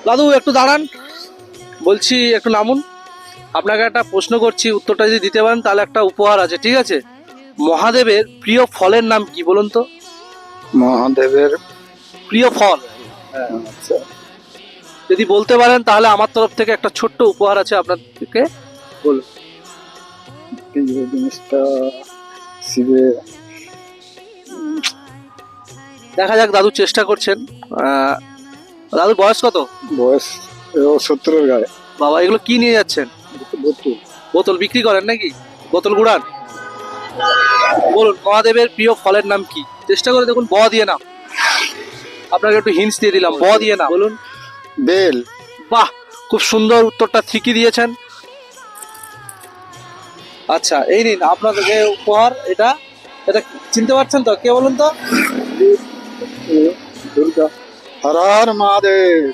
দাদু একটু দাঁড়ান, বলছি একটু নামুন। আপনাকে একটা প্রশ্ন করছি, উত্তরটা যদি দিতে পারেন তাহলে একটা উপহার আছে, ঠিক আছে? মহাদেবের প্রিয় ফলের নাম কি বলুন তো? মহাদেবের প্রিয় ফল আচ্ছা, যদি বলতে পারেন তাহলে আমার তরফ থেকে একটা ছোট্ট উপহার আছে আপনাদেরকে। বলুন। এই যে জিনিসটা শিবে দেখা যাক, দাদু চেষ্টা করছেন। দাদুর বয়স কত? বয়স 70-এর গায়ে। বাবা, এগুলো কি নিয়ে যাচ্ছেন? বোতল। বোতল বিক্রি করেন নাকি? বোতল গুড়ান। বলুন, মহাদেবের প্রিয় ফলের নাম কি? চেষ্টা করে দেখুন, ব দিয়ে না। আপনাকে একটু হিন্টস দিয়ে দিলাম, ব দিয়ে না। বলুন। বেল। বাহ, খুব সুন্দর উত্তরটা ঠিকই দিয়েছেন। আচ্ছা, এই নিন আপনাদেরকে উপহার। এটা এটা চিনতে পারছেন তো? কে বলুন তো? দুর্গা। হর হর মহাদেব।